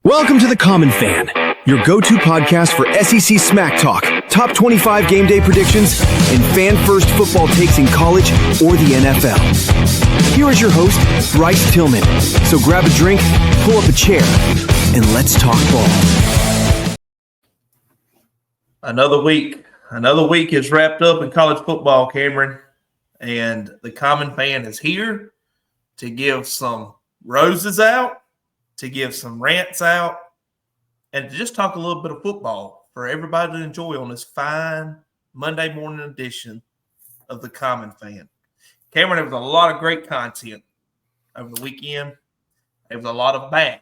Welcome to The Common Fan, your go-to podcast for SEC smack talk, top 25 game day predictions, and fan-first football takes in college or the NFL. Here is your host, Bryce Tillman. So grab a drink, pull up a chair, and let's talk ball. Another week is wrapped up in college football, Cameron, and The Common Fan is here to give some roses out, to give some rants out, and to just talk a little bit of football for everybody to enjoy on this fine Monday morning edition of The Common Fan. Cameron, there was a lot of great content over the weekend. There was a lot of bad,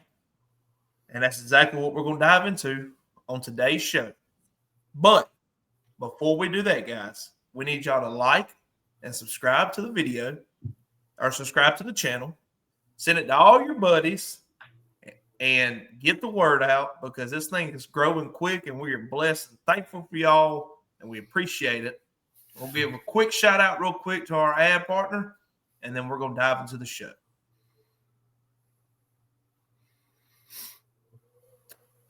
and that's exactly what we're going to dive into on today's show. But before we do that, guys, we need y'all to like and subscribe to the video or subscribe to the channel. Send it to all your buddies and get the word out because this thing is growing quick and we are blessed and thankful for y'all and we appreciate it. We'll give a quick shout out real quick to our ad partner and then we're going to dive into the show.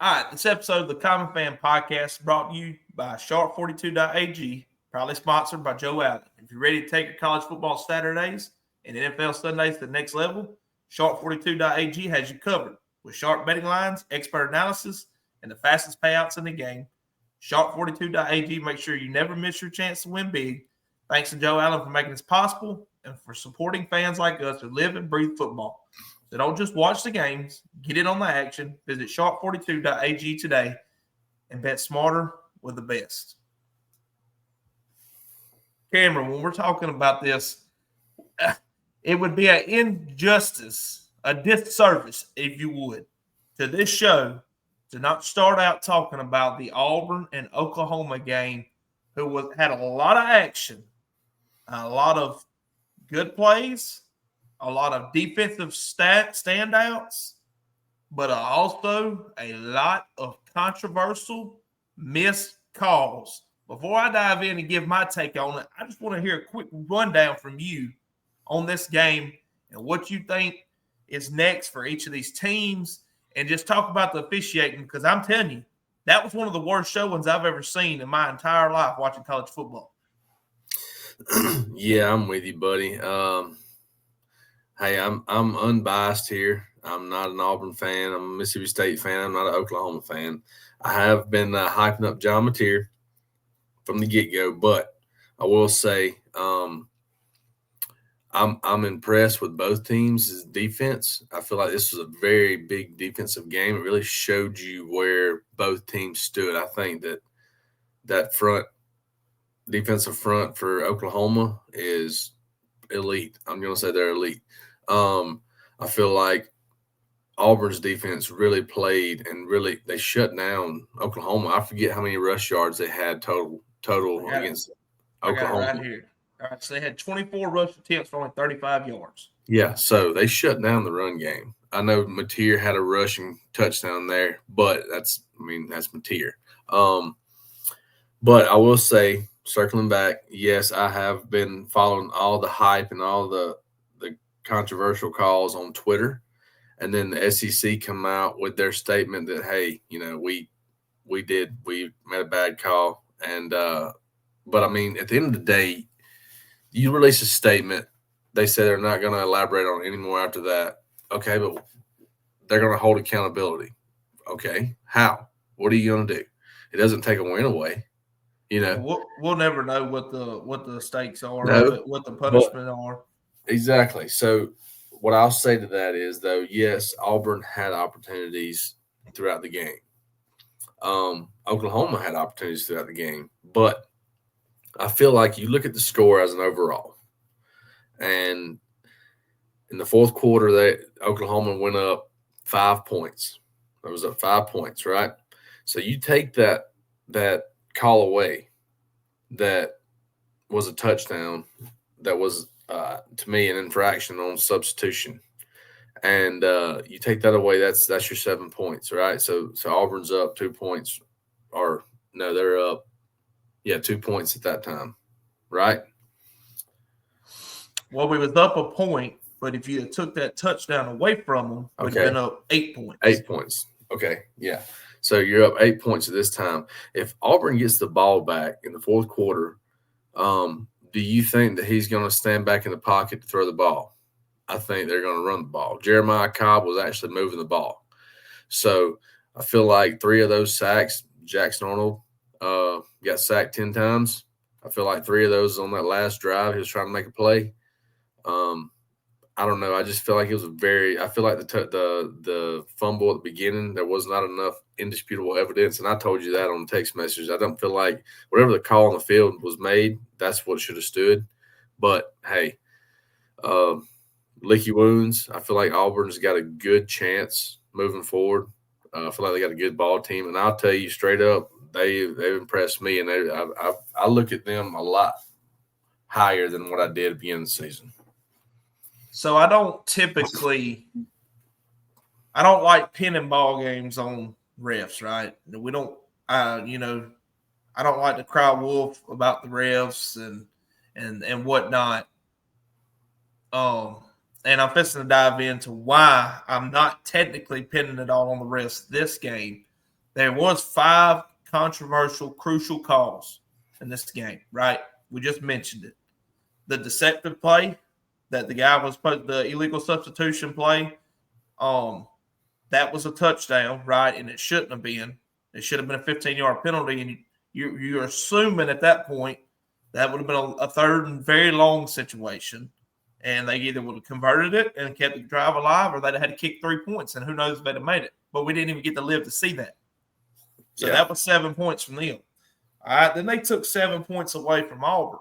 All right, this episode of the Common Fan Podcast is brought to you by Sharp42.ag, proudly sponsored by Joe Allen. If you're ready to take your college football Saturdays and NFL Sundays to the next level, Sharp42.ag has you covered with sharp betting lines, expert analysis, and the fastest payouts in the game. Sharp42.ag makes sure you never miss your chance to win big. Thanks to Joe Allen for making this possible and for supporting fans like us who live and breathe football. So don't just watch the games, get in on the action. Visit sharp42.ag today and bet smarter with the best. Cameron, when we're talking about this, it would be an injustice, a disservice, if you would, to this show to not start out talking about the Auburn and Oklahoma game, had a lot of action, a lot of good plays, a lot of defensive standouts, but also a lot of controversial missed calls. Before I dive in and give my take on it, I just want to hear a quick rundown from you on this game and what you think is next for each of these teams and just talk about the officiating because I'm telling you, that was one of the worst showings I've ever seen in my entire life watching college football. Yeah, I'm with you, buddy. Hey, I'm unbiased here. I'm not an Auburn fan. I'm a Mississippi State fan. I'm not an Oklahoma fan. I have been hyping up John Mateer from the get-go, but I will say I'm impressed with both teams' defense. I feel like this was a very big defensive game. It really showed you where both teams stood. I think that defensive front for Oklahoma is elite. I'm going to say they're elite. I feel like Auburn's defense really played and really they shut down Oklahoma. I forget how many rush yards they had total against Oklahoma. Right here. All right, so they had 24 rush attempts for only 35 yards. Yeah, so they shut down the run game. I know Mateer had a rushing touchdown there, but that's Mateer. But I will say, circling back, yes, I have been following all the hype and all the controversial calls on Twitter. And then the SEC come out with their statement that, hey, we made a bad call. And but I mean, at the end of the day, you release a statement. They say they're not going to elaborate on it anymore after that. Okay, but they're going to hold accountability. Okay, how? What are you going to do? It doesn't take a win away. We'll never know what the stakes are, what the punishment are. Exactly. So what I'll say to that is, though, yes, Auburn had opportunities throughout the game. Oklahoma had opportunities throughout the game, but I feel like you look at the score as an overall, and in the fourth quarter, Oklahoma went up 5 points. It was up 5 points, right? So you take that call away, that was a touchdown, that was to me an infraction on substitution, and you take that away. That's your 7 points, right? So Auburn's up 2 points, or no, they're up. Yeah, 2 points at that time, right? Well, we was up a point, but if you took that touchdown away from them, we'd have been up 8 points. 8 points. Okay, yeah. So you're up 8 points at this time. If Auburn gets the ball back in the fourth quarter, do you think that he's going to stand back in the pocket to throw the ball? I think they're going to run the ball. Jeremiah Cobb was actually moving the ball. So I feel like 3 of those sacks, Jackson Arnold got sacked 10 times. I feel like 3 of those on that last drive, he was trying to make a play. I don't know. I just feel like it was I feel like the fumble at the beginning, there was not enough indisputable evidence. And I told you that on the text message. I don't feel like whatever the call on the field was made, that's what should have stood. But, hey, licky wounds. I feel like Auburn's got a good chance moving forward. I feel like they got a good ball team. And I'll tell you straight up, they've impressed me. And I look at them a lot higher than what I did at the beginning of the season. So I don't like pinning ball games on refs, right? We don't, I don't like to cry wolf about the refs and whatnot. And I'm fixing to dive into why I'm not technically pinning it all on the refs this game. There was 5 controversial, crucial calls in this game, right? We just mentioned it. The deceptive play that the guy was supposed, the illegal substitution play, that was a touchdown, right? And it shouldn't have been. It should have been a 15-yard penalty. And you're assuming at that point that would have been a third and very long situation. And they either would have converted it and kept the drive alive, or they'd have had to kick 3 points, and who knows if they'd have made it. But we didn't even get to live to see that. So that was 7 points from them. All right, then they took 7 points away from Auburn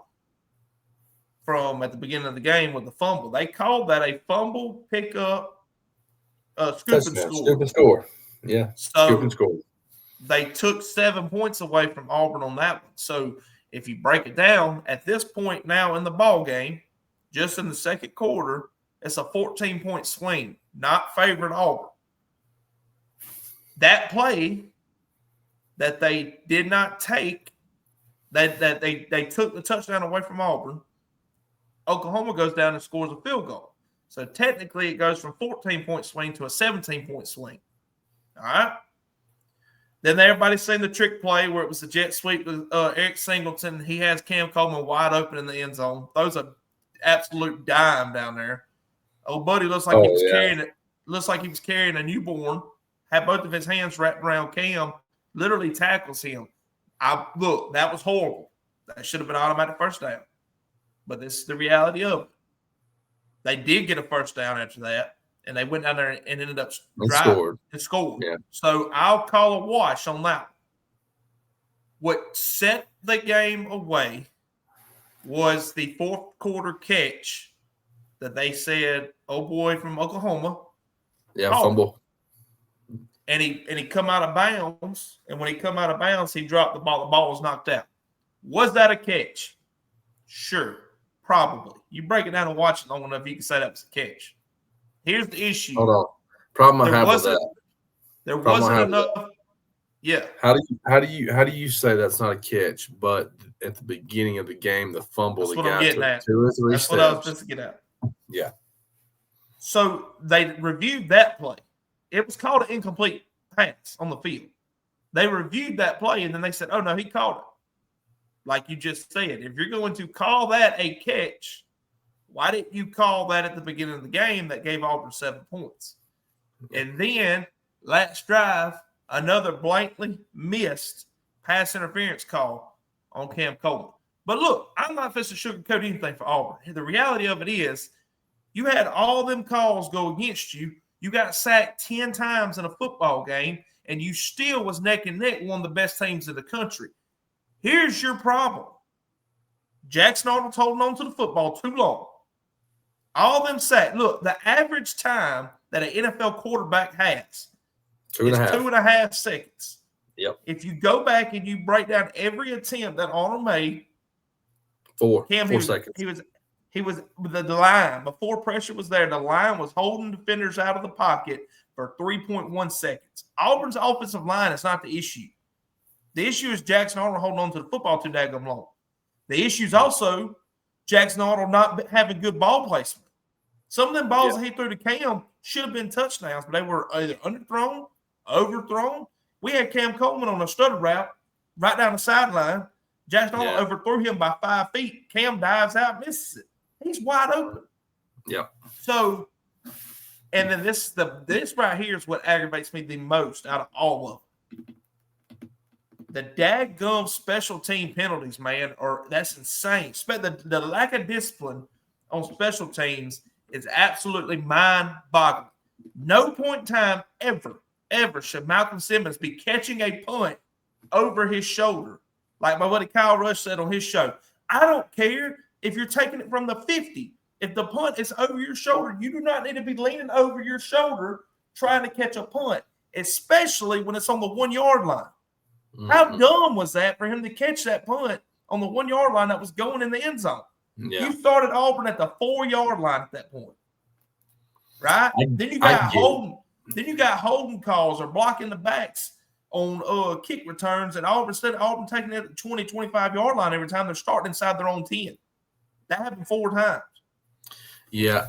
from at the beginning of the game with the fumble. They called that a fumble, pickup, scoop and score. Scoop and score. Yeah, so scoop and score. They took 7 points away from Auburn on that one. So if you break it down, at this point now in the ball game, just in the second quarter, it's a 14-point swing, not favored Auburn. That play that they did not take, that they took the touchdown away from Auburn, Oklahoma goes down and scores a field goal. So technically it goes from 14-point swing to a 17-point swing. All right? Then everybody's seen the trick play where it was a jet sweep with Eric Singleton. He has Cam Coleman wide open in the end zone. Those are absolute dime down there. Old buddy looks like he was carrying it. Looks like he was carrying a newborn. Had both of his hands wrapped around Cam. Literally tackles him. Look, that was horrible. That should have been automatic first down. But this is the reality of it. They did get a first down after that, and they went down there and ended up driving and scored. Yeah. So I'll call a wash on that. What set the game away was the fourth quarter catch that they said, oh boy, from Oklahoma. Yeah, fumble. And he come out of bounds, and when he come out of bounds, he dropped the ball. The ball was knocked out. Was that a catch? Sure, probably. You break it down and watch it long enough, you can say that was a catch. Here's the issue. Hold on. Problem I have with that. There wasn't enough. Yeah. How do you say that's not a catch? But at the beginning of the game, the fumble, that's the what guy I'm getting took at. 2 or 3 that's steps. What I was supposed to get at. Yeah. So they reviewed that play. It was called an incomplete pass on the field. They reviewed that play, and then they said, oh, no, he called it. Like you just said, if you're going to call that a catch, why didn't you call that at the beginning of the game that gave Auburn 7 points? And then last drive, another blankly missed pass interference call on Cam Coleman. But look, I'm not supposed to sugarcoat anything for Auburn. The reality of it is you had all them calls go against you. You got sacked 10 times in a football game, and you still was neck and neck one of the best teams in the country. Here's your problem. Jackson Arnold's holding on to the football too long. All them sacked. Look, the average time that an NFL quarterback has is 2.5 seconds. Yep. If you go back and you break down every attempt that Arnold made, 4 seconds. He was the line before pressure was there. The line was holding defenders out of the pocket for 3.1 seconds. Auburn's offensive line is not the issue. The issue is Jackson Arnold holding on to the football too daggum long. The issue is also Jackson Arnold not having good ball placement. Some of them balls that he threw to Cam should have been touchdowns, but they were either underthrown overthrown. We had Cam Coleman on a stutter route right down the sideline. Jackson Arnold overthrew him by 5 feet. Cam dives out, misses it. He's wide open. Yeah. So, and then this right here is what aggravates me the most out of all of them. The dadgum special team penalties, man, that's insane. The lack of discipline on special teams is absolutely mind-boggling. No point in time ever should Malcolm Simmons be catching a punt over his shoulder, like my buddy Kyle Rush said on his show. I don't care if you're taking it from the 50. If the punt is over your shoulder, you do not need to be leaning over your shoulder trying to catch a punt, especially when it's on the 1 yard line. Mm-hmm. How dumb was that for him to catch that punt on the 1 yard line that was going in the end zone? Yeah. You started Auburn at the 4 yard line at that point, right? Then you got holding calls or blocking the backs on kick returns, and instead of Auburn taking it at the 20, 25 yard line every time they're starting inside their own 10. That happened 4 times. Yeah.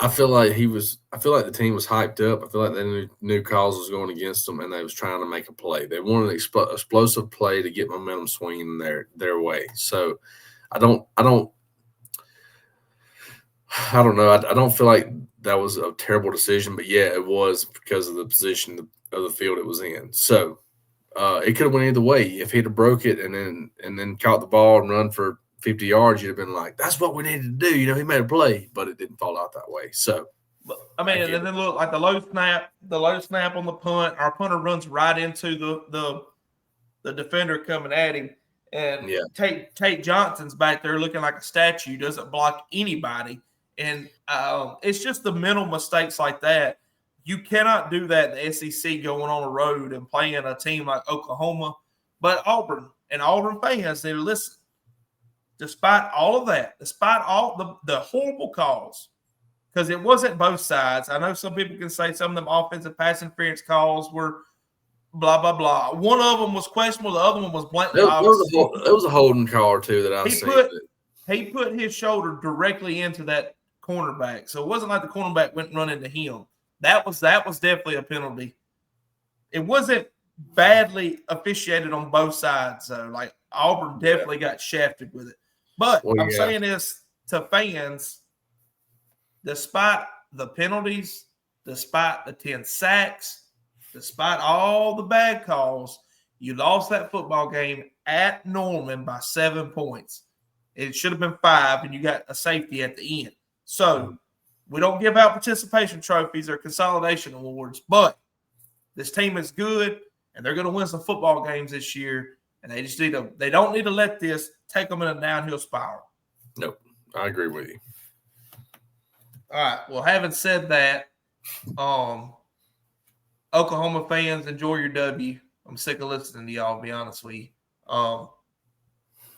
I feel like the team was hyped up. I feel like they knew calls was going against them, and they was trying to make a play. They wanted an explosive play to get momentum swinging their way. So I don't know. I don't feel like that was a terrible decision, but yeah, it was because of the position of the field it was in. So it could have went either way. If he'd have broke it and then caught the ball and run for 50 yards, you'd have been like, that's what we needed to do. He made a play, but it didn't fall out that way. So, I mean, and then look, like the low snap on the punt, our punter runs right into the defender coming at him. And Tate Johnson's back there looking like a statue, doesn't block anybody. And it's just the mental mistakes like that. You cannot do that in the SEC going on the road and playing a team like Oklahoma. But Auburn fans, they listen. Despite all of that, despite all the horrible calls, because it wasn't both sides. I know some people can say some of them offensive pass interference calls were blah, blah, blah. One of them was questionable. The other one was blatantly obvious. There was a holding call or two that I seen. He put his shoulder directly into that cornerback. So it wasn't like the cornerback went and run into him. That was definitely a penalty. It wasn't badly officiated on both sides, though. Like Auburn definitely got shafted with it. But I'm saying this to fans, despite the penalties, despite the 10 sacks, despite all the bad calls, you lost that football game at Norman by 7 points. It should have been 5, and you got a safety at the end. So we don't give out participation trophies or consolidation awards, but this team is good, and they're going to win some football games this year. And they don't need to let this take them in a downhill spiral. Nope. I agree with you. All right. Well, having said that, Oklahoma fans, enjoy your W. I'm sick of listening to y'all, to be honest with you.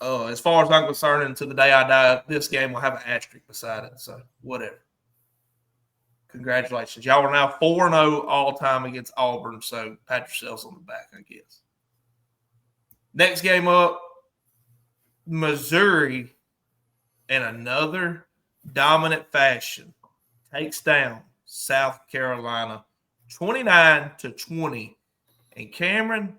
As far as I'm concerned, until the day I die, this game will have an asterisk beside it. So, whatever. Congratulations. Y'all are now 4-0 all-time against Auburn, so pat yourselves on the back, I guess. Next game up, Missouri, in another dominant fashion, takes down South Carolina 29-20. And Cameron,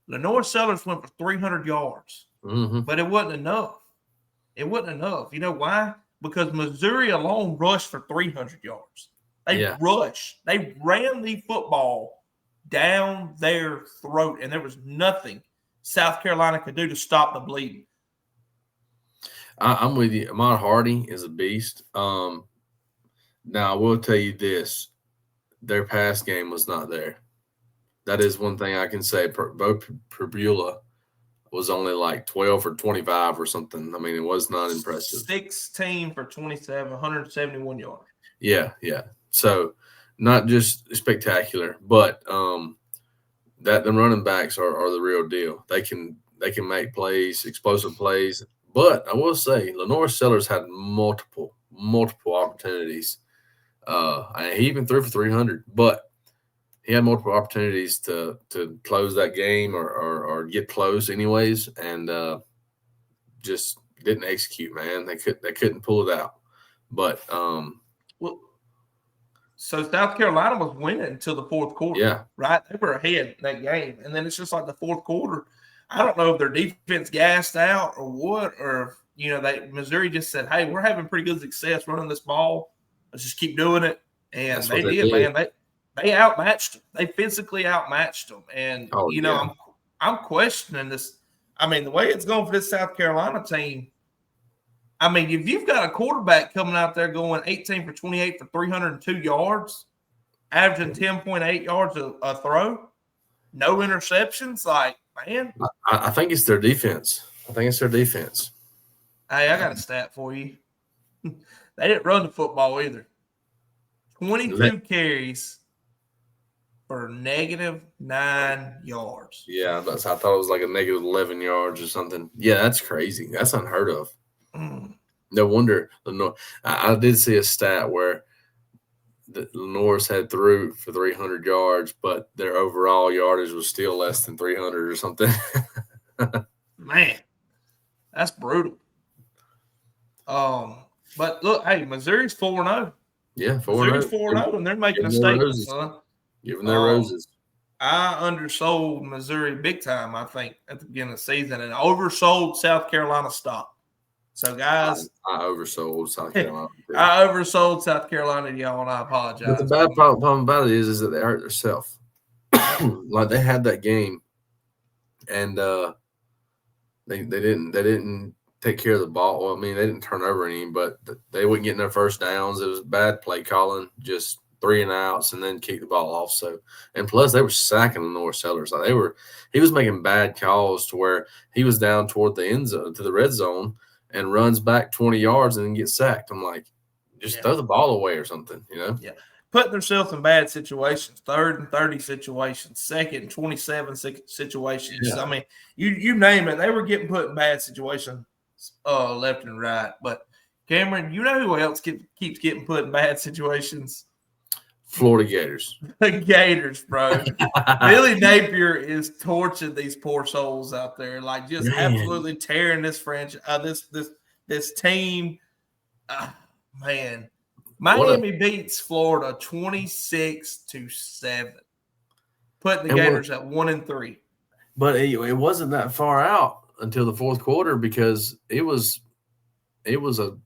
Lenore Sellers went for 300 yards. Mm-hmm. But it wasn't enough. It wasn't enough. You know why? Because Missouri alone rushed for 300 yards. They rushed. They ran the football down their throat, and there was nothing South Carolina could do to stop the bleeding. I'm with you. Ahmad Hardy is a beast. Now, I will tell you this. Their pass game was not there. That is one thing I can say. Bo Pribula was only like 12 or 25 or something. I mean, it was not impressive. 16 for 27, 171 yards. Yeah. So, not just spectacular, but that the running backs are the real deal. They can make plays, explosive plays. But I will say, Lenore Sellers had multiple opportunities. And he even threw for 300, but he had multiple opportunities to close that game or get close anyways, and just didn't execute. Man, they couldn't pull it out. But So South Carolina was winning until the fourth quarter. Yeah. Right? They were ahead in that game. And then it's just like the fourth quarter. I don't know if their defense gassed out or what, or Missouri just said, "Hey, we're having pretty good success running this ball. Let's just keep doing it." And That's they what they did, did. man. They outmatched them. They physically outmatched them. And I'm questioning this. I mean, the way it's going for this South Carolina team. I mean, if you've got a quarterback coming out there going 18 for 28 for 302 yards, averaging 10.8 yards a throw, no interceptions, like, man. I think it's their defense. Hey, I got a stat for you. They didn't run the football either. 22 carries for -9 yards. Yeah, I thought it was like a -11 yards or something. Yeah, that's crazy. That's unheard of. No wonder I did see a stat where the Norris had threw for 300 yards, but their overall yardage was still less than 300 or something. Man, that's brutal. But look, hey, Missouri's 4-0. Yeah, 4-0. Missouri's 4-0, and they're making a statement, son. Giving their roses. I undersold Missouri big time, I think, at the beginning of the season, and oversold South Carolina stock. So, guys, I oversold South Carolina. I oversold South Carolina to y'all, and I apologize. But the bad problem about it is that they hurt themselves. Like they had that game, and they didn't take care of the ball. Well, I mean, they didn't turn over any, but they wouldn't get no first downs. It was bad play calling, just 3 and outs, and then kick the ball off. So, and plus they were sacking the North Sellers. Like he was making bad calls to where he was down toward the end zone, to the red zone, and runs back 20 yards and then gets sacked. I'm like, just throw the ball away or something, Yeah. Putting themselves in bad situations, 3rd and 30 situations, 2nd and 27 situations. Yeah. I mean, you name it. They were getting put in bad situations left and right. But, Cameron, you know who else keeps getting put in bad situations? Florida Gators. The Gators, bro. Billy Napier is torching these poor souls out there, like just absolutely tearing this franchise, this team. Man, Miami beats Florida 26-7, putting the Gators at 1-3. But it wasn't that far out until the fourth quarter because it was a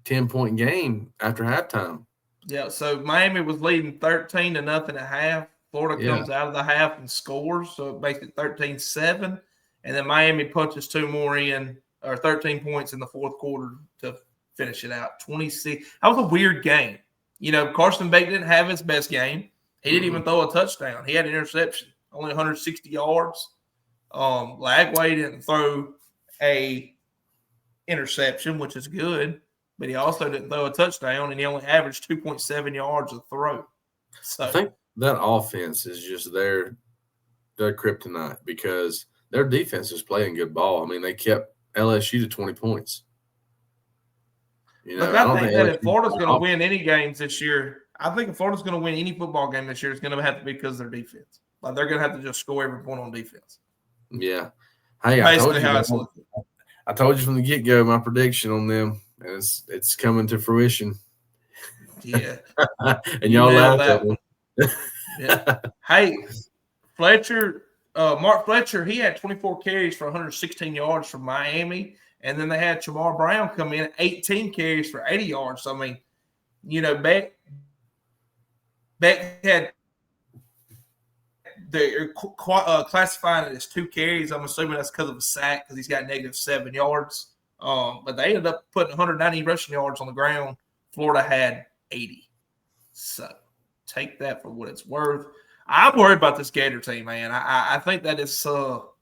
10-point game after halftime. Yeah, so Miami was leading 13-0 at half. Florida comes out of the half and scores, so it makes it 13-7. And then Miami punches 2 more in, or 13 points in the fourth quarter to finish it out. 26. That was a weird game. Carson Beck didn't have his best game. He didn't even throw a touchdown. He had an interception, only 160 yards. Lagway didn't throw a interception, which is good. But he also didn't throw a touchdown, and he only averaged 2.7 yards a throw. So I think that offense is just their kryptonite because their defense is playing good ball. I mean, they kept LSU to 20 points. Look, I think that if Florida's going to win any games this year, I think if Florida's going to win any football game this year, it's going to have to be because of their defense. Like they're going to have to just score every point on defense. Yeah. Hey, basically how it's looking. I told you from the get-go my prediction on them. And it's coming to fruition. Yeah. And y'all laughed at me. Yeah. Hey, Mark Fletcher, he had 24 carries for 116 yards from Miami. And then they had Jamar Brown come in, 18 carries for 80 yards. So, I mean, Beck had they're classifying it as 2 carries. I'm assuming that's because of a sack because he's got -7 yards. But they ended up putting 190 rushing yards on the ground. Florida had 80. So take that for what it's worth. I'm worried about this Gator team, man. I think that is So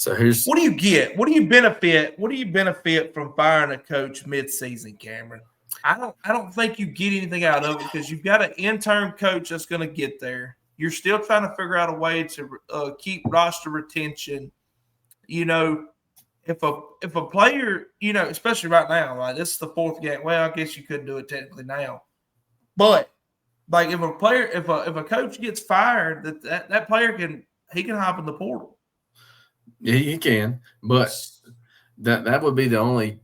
here's what do you get? What do you benefit? What do you benefit from firing a coach mid-season, Cameron? I don't think you get anything out of it because you've got an intern coach that's going to get there. You're still trying to figure out a way to keep roster retention. If a player, especially right now, like this is the 4th game. Well, I guess you couldn't do it technically now, but like if a player, if a coach gets fired, that player can hop in the portal. Yeah, he can, but that would be the only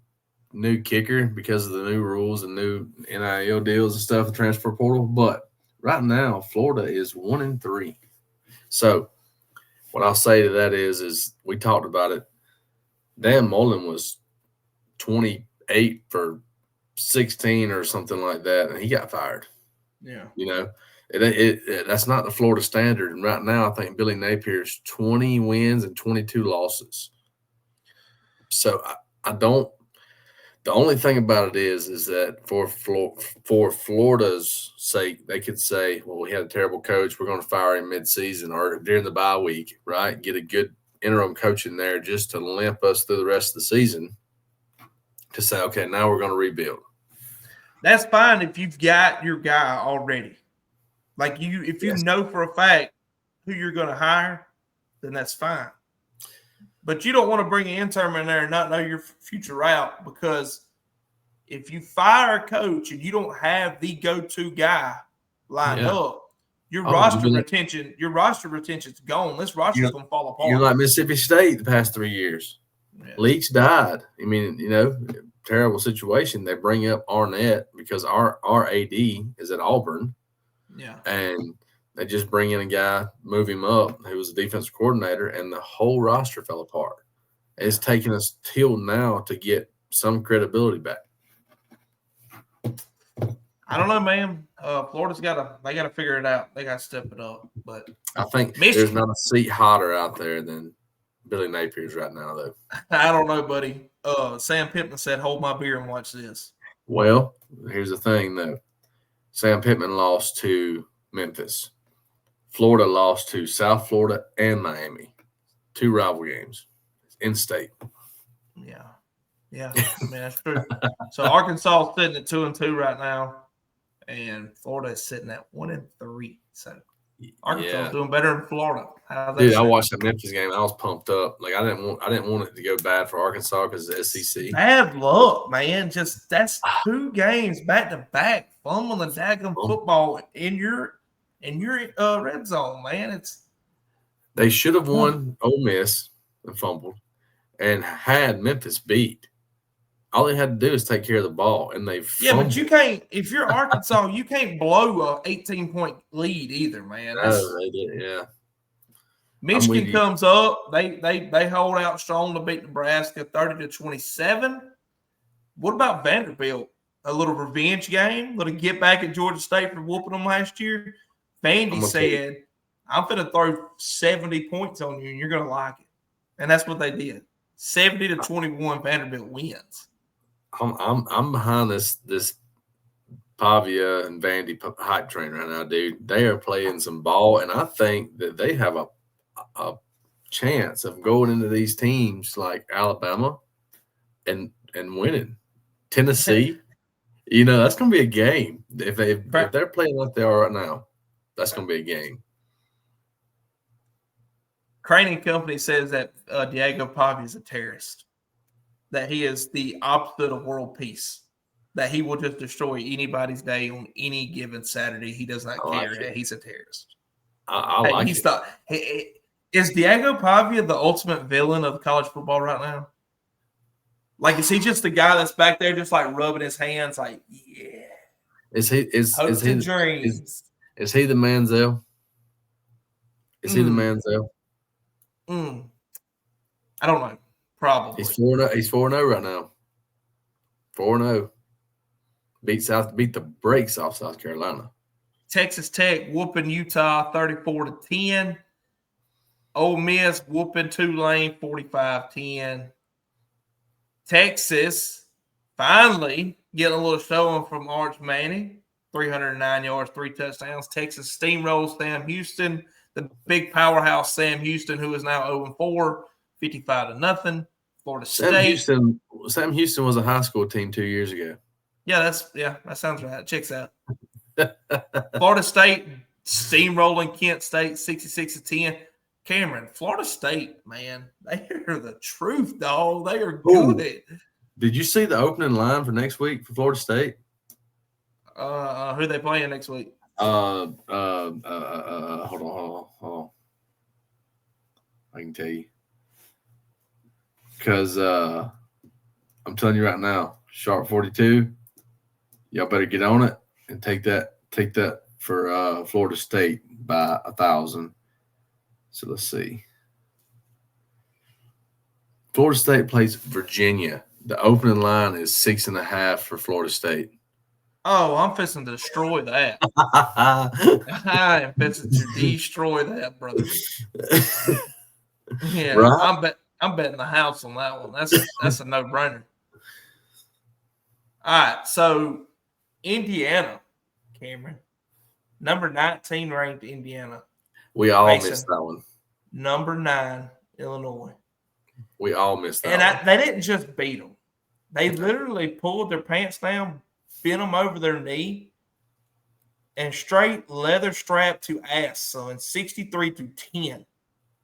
new kicker because of the new rules and new NIL deals and stuff, the transfer portal. But right now, Florida is 1-3. So what I'll say to that is we talked about it. Dan Mullen was 28 for 16 or something like that, and he got fired. Yeah. You know, that's not the Florida standard. And right now, I think Billy Napier's 20 wins and 22 losses. So I don't. The only thing about it is that for Florida's sake, they could say, well, we had a terrible coach. We're going to fire him midseason or during the bye week, right? Get a good interim coach in there just to limp us through the rest of the season to say, okay, now we're going to rebuild. That's fine if you've got your guy already. Like if you know for a fact who you're going to hire, then that's fine. But you don't want to bring an interim in there and not know your future route, because if you fire a coach and you don't have the go-to guy lined up, your roster retention's gone. This roster's going to fall apart. You're like Mississippi State the past 3 years. Yeah. Leach died. I mean, terrible situation. They bring up Arnett because our AD is at Auburn. Yeah. And they just bring in a guy, move him up, who was a defensive coordinator, and the whole roster fell apart. It's taken us till now to get some credibility back. I don't know, man. Florida's got to figure it out. They got to step it up. But I think there's not a seat hotter out there than Billy Napier's right now, though. I don't know, buddy. Sam Pittman said, "Hold my beer and watch this." Well, here's the thing, though. Sam Pittman lost to Memphis. Florida lost to South Florida and Miami. 2 rival games in state. Yeah. I mean, that's true. So Arkansas is sitting at 2-2 right now, and Florida is sitting at 1-3. So Arkansas is doing better than Florida. Dude, I watched the Memphis game. I was pumped up. Like I didn't want it to go bad for Arkansas because of the SEC. Bad luck, man. Just that's 2 games back to back, fumbling the daggum football in your red zone, man. They should have won Ole Miss and fumbled, and had Memphis beat. All they had to do is take care of the ball, and they fumbled. But you can't. If you're Arkansas, you can't blow a 18-point lead either, man. They did, yeah. Michigan comes up. They hold out strong to beat Nebraska 30-27. What about Vanderbilt? A little revenge game, a little get back at Georgia State for whooping them last year. Vandy said, "I'm going to throw 70 points on you, and you're going to like it." And that's what they did. 70-21, Vanderbilt wins. I'm behind this Pavia and Vandy hype train right now, dude. They are playing some ball, and I think that they have a chance of going into these teams like Alabama and winning. Tennessee, that's going to be a game. If they're playing like they are right now, that's going to be a game. Crane and Company says that Diego Pavia is a terrorist, that he is the opposite of world peace, that he will just destroy anybody's day on any given Saturday. He does not care. Like he's a terrorist. I like it. Is Diego Pavia the ultimate villain of college football right now? Like, is he just the guy that's back there just like rubbing his hands like, yeah. Is he dreams. Is he the Manziel? Is he the Manziel? I don't know. Probably. He's 4-0 right now. 4-0. Beat the brakes off South Carolina. Texas Tech whooping Utah 34-10. Ole Miss whooping Tulane 45-10. Texas finally getting a little showing from Arch Manning. 309 yards, 3 touchdowns. Texas steamrolls Sam Houston, the big powerhouse Sam Houston, who is now 0-4, 55-0. Florida State. Sam Houston was a high school team 2 years ago. Yeah, that sounds right. Checks out. Florida State steamrolling Kent State 66-10. Cameron, Florida State, man, they are the truth, dog. They are good. Did you see the opening line for next week for Florida State? Who are they playing next week? Hold on. I can tell you. Because I'm telling you right now, Sharp 42. Y'all better get on it and take that for Florida State by 1,000. So let's see. Florida State plays Virginia. The opening line is 6.5 for Florida State. Oh, I'm fixing to destroy that. I am fixing to destroy that, brother. Yeah, right? I'm betting the house on that one. That's a no-brainer. All right, so Indiana, Cameron, number 19 ranked Indiana. We all missed that one. Number 9, Illinois. We all missed that one. They didn't just beat them. They literally pulled their pants down, bent them over their knee, and straight leather strap to ass, son, 63-10.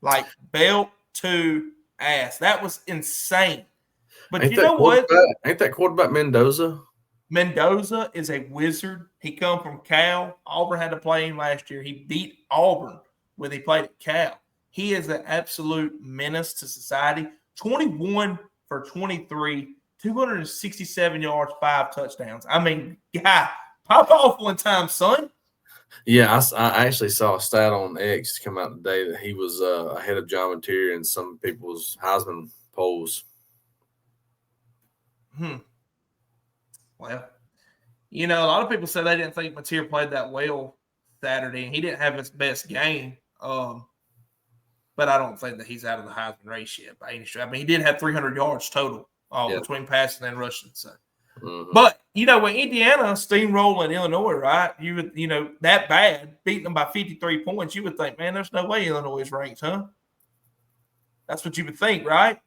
Like belt to ass. That was insane. But you know what? Ain't that quarterback Mendoza? Mendoza is a wizard. He come from Cal. Auburn had to play him last year. He beat Auburn when he played at Cal. He is an absolute menace to society. 21 for 23, 267 yards, 5 touchdowns. I mean, guy, pop off one time, son. Yeah, I actually saw a stat on X come out today that he was ahead of John Mateer in some people's Heisman polls. Well, a lot of people said they didn't think Mateer played that well Saturday, and he didn't have his best game. But I don't think that he's out of the Heisman race yet by any stretch. I mean, he did have 300 yards total between passing and rushing. So, But when Indiana steamrolling Illinois, right? You would, that bad, beating them by 53 points, you would think, man, there's no way Illinois is ranked, huh? That's what you would think, right?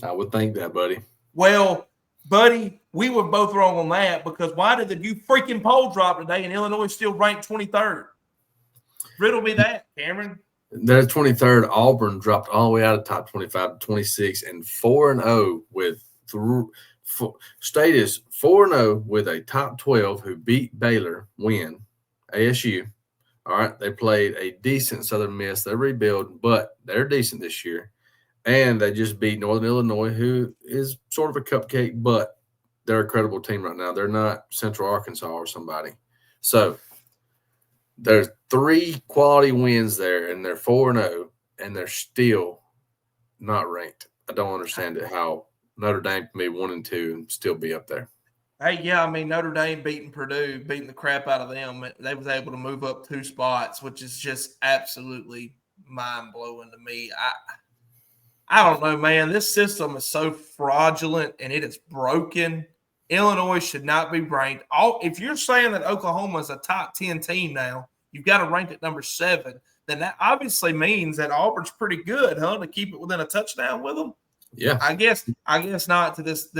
I would think that, buddy. Well, buddy, we were both wrong on that because why did the new freaking poll drop today and Illinois is still ranked 23rd? Riddle me that, Cameron. They're 23rd. Auburn dropped all the way out of top 25 to 26 and 4-0 with State is 4-0 with a top 12 who beat Baylor, win ASU. All right, they played a decent Southern Miss. They're rebuilding, but they're decent this year. And they just beat Northern Illinois, who is sort of a cupcake, but they're a credible team right now. They're not Central Arkansas or somebody. So there's 3 quality wins there, and they're 4-0, and they're still not ranked. I don't understand it, how Notre Dame can be 1-2 and still be up there. Hey, yeah, I mean, Notre Dame beating Purdue, beating the crap out of them. They was able to move up 2 spots, which is just absolutely mind-blowing to me. I don't know, man. This system is so fraudulent and it is broken. Illinois should not be ranked. If you're saying that Oklahoma is a top 10 team now, you've got to rank at number 7. Then that obviously means that Auburn's pretty good, huh, to keep it within a touchdown with them. Yeah, I guess not to this.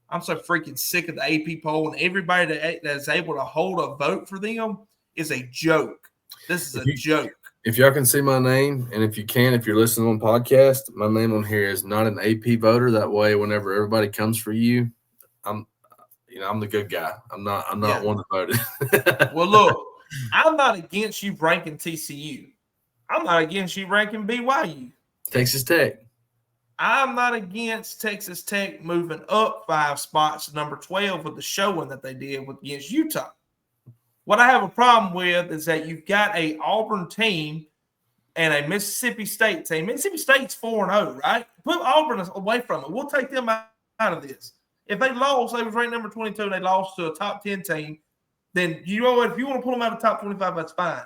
I'm so freaking sick of the AP poll, and everybody that is able to hold a vote for them is a joke. This is a joke. If y'all can see my name, and if you're listening on podcast, my name on here is not an AP voter. That way, whenever everybody comes for you, I'm the good guy. I'm not one that voted. Well, look, I'm not against you ranking TCU. I'm not against you ranking BYU. Texas Tech. I'm not against Texas Tech moving up 5 spots to number 12 with the showing that they did against Utah. What I have a problem with is that you've got a Auburn team and a Mississippi State team. Mississippi State's 4-0, right? Put Auburn away from it. We'll take them out of this. If they lost, they was ranked number 22, and they lost to a top 10 team, then you know what? If you want to pull them out of the top 25, that's fine.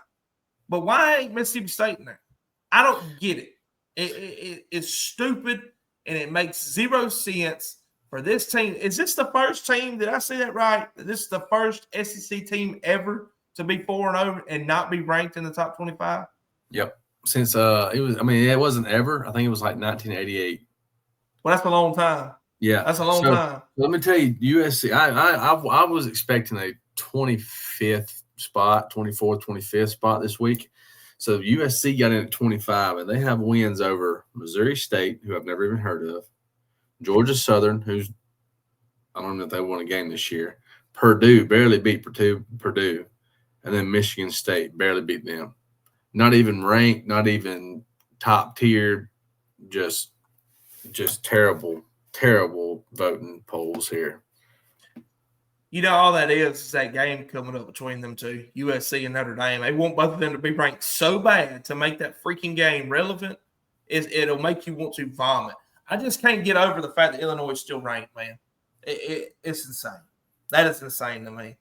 But why ain't Mississippi State in there? I don't get it. It's stupid, and it makes 0 sense for this team. Is this the first team? Did I say that right? This is the first SEC team ever to be 4-0 and not be ranked in the top 25? Yep. Since it wasn't ever. I think it was like 1988. Well, that's a long time. Yeah, that's a long time. Let me tell you, USC. I was expecting a 25th spot, 24th, 25th spot this week. So USC got in at 25, and they have wins over Missouri State, who I've never even heard of, Georgia Southern, who's I don't know if they won a game this year, Purdue barely beat Purdue, and then Michigan State barely beat them. Not even ranked, not even top tier, just terrible terrible voting polls here. You know, all that is that game coming up between them two, USC and Notre Dame. They want both of them to be ranked so bad to make that freaking game relevant. It'll make you want to vomit. I just can't get over the fact that Illinois is still ranked, man. It's insane. That is insane to me.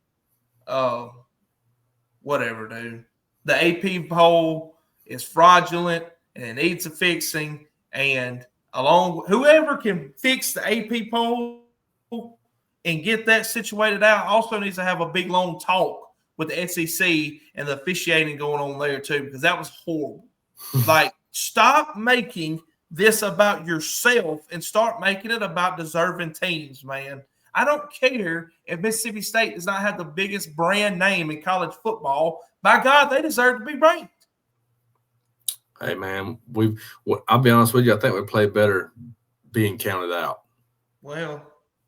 Whatever, dude. The AP poll is fraudulent and it needs a fixing. And whoever can fix the AP poll and get that situated out also needs to have a big, long talk with the SEC and the officiating going on there too, because that was horrible. Like, stop making this about yourself and start making it about deserving teams, man. I don't care if Mississippi State does not have the biggest brand name in college football. By God, they deserve to be ranked. Hey, man, I'll be honest with you. I think we played better being counted out. Well,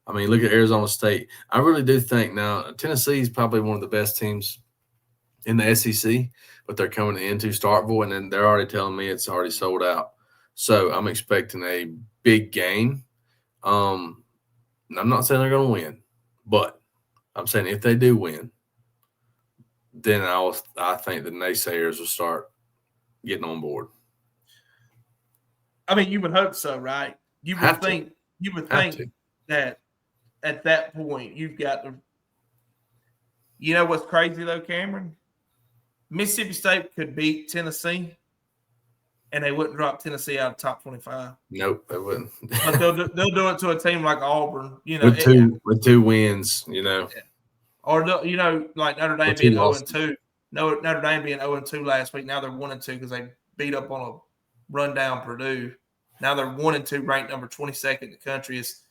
I mean, look at Arizona State. I really do think now Tennessee is probably one of the best teams in the SEC, but they're coming into Starkville, and then they're already telling me it's already sold out. So I'm expecting a big game. I'm not saying they're going to win, but I'm saying if they do win, then I think the naysayers will start getting on board. I mean, you would hope so, right? You would think that at that point you've got to. You know what's crazy though, Cameron? Mississippi State could beat Tennessee, and they wouldn't drop Tennessee out of top 25. Nope, they wouldn't. But they'll do it to a team like Auburn, you know, with two wins, you know, or like Notre Dame being 0-2. No, Notre Dame being 0-2 last week. Now they're 1-2 because they beat up on a rundown Purdue. Now they're 1-2, ranked number 22nd in the country. It's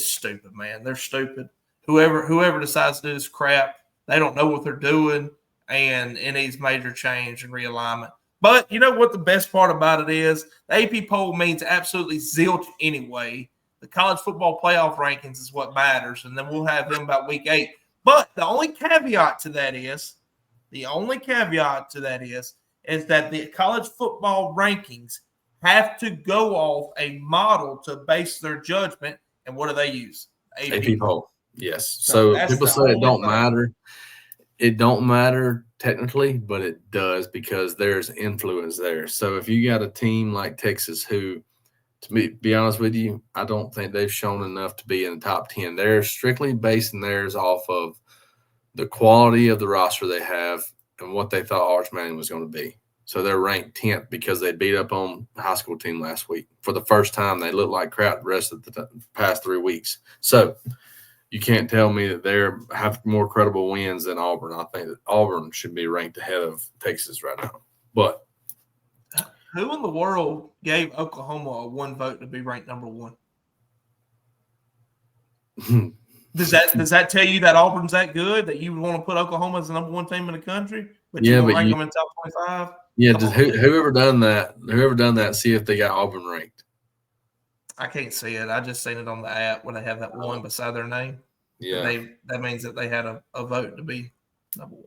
stupid, man. They're stupid. Whoever decides to do this crap, they don't know what they're doing, and it needs major change and realignment. But you know what the best part about it is? The AP poll means absolutely zilch anyway. The college football playoff rankings is what matters, and then we'll have them about week 8. But the only caveat to that is that the college football rankings have to go off a model to base their judgment. And what do they use? AP poll. Yes. So people say it don't matter. It don't matter technically, but it does because there's influence there. So if you got a team like Texas who, to be honest with you, I don't think they've shown enough to be in the top 10. They're strictly basing theirs off of the quality of the roster they have and what they thought Arch Manning was going to be. So they're ranked 10th because they beat up on a high school team last week. For the first time, they looked like crap the rest of the past 3 weeks. So you can't tell me that they have more credible wins than Auburn. I think that Auburn should be ranked ahead of Texas right now. But who in the world gave Oklahoma a 1 vote to be ranked number 1? Does that tell you that Auburn's that good that you would want to put Oklahoma as the number 1 team in the country, but you don't rank them in top 25? Yeah, whoever done that, see if they got Auburn ranked. I can't see it. I just seen it on the app when they have that 1 beside their name. Yeah, that means that they had a vote to be number 1.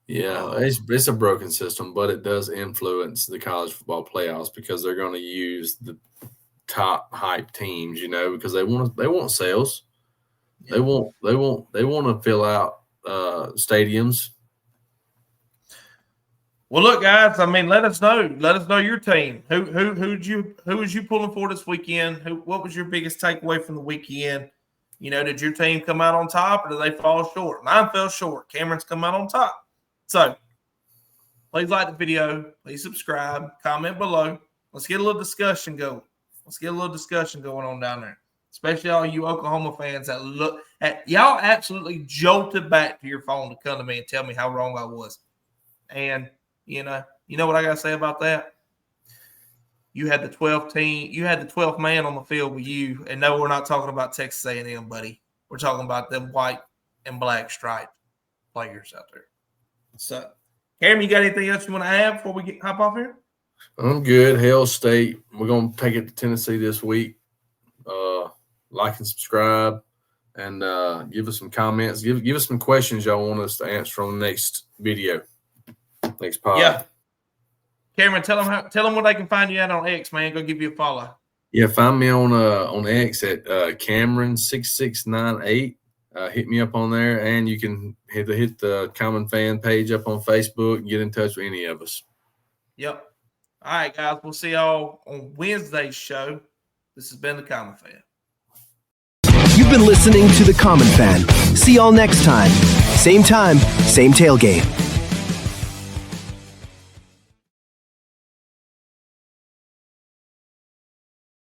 Yeah, it's a broken system, but it does influence the college football playoffs because they're going to use the top hype teams, because they want sales. Yeah. They want to fill out stadiums. Well, look, guys. I mean, let us know. Let us know your team. Who was you pulling for this weekend? What was your biggest takeaway from the weekend? Did your team come out on top, or did they fall short? Mine fell short. Cameron's come out on top. So, please like the video. Please subscribe. Comment below. Let's get a little discussion going. On down there. Especially all you Oklahoma fans that look at y'all absolutely jolted back to your phone to come to me and tell me how wrong I was. And you know what I gotta say about that? You had the 12th team, you had the 12th man on the field with you, and no, we're not talking about Texas A&M, buddy. We're talking about them white and black striped players out there. So, Cameron, you got anything else you want to add before we hop off here? I'm good. Hail State. We're gonna take it to Tennessee this week. Like and subscribe, and give us some comments. Give us some questions y'all want us to answer on the next video, next pod. Yeah, Cameron, tell them what they can find you at on X, man. Go give you a follow. Yeah, find me on X at Cameron6698. Hit me up on there, and you can hit the Common Fan page up on Facebook and get in touch with any of us. Yep. All right, guys. We'll see y'all on Wednesday's show. This has been the Common Fan. You've been listening to The Common Fan. See y'all next time. Same tailgate.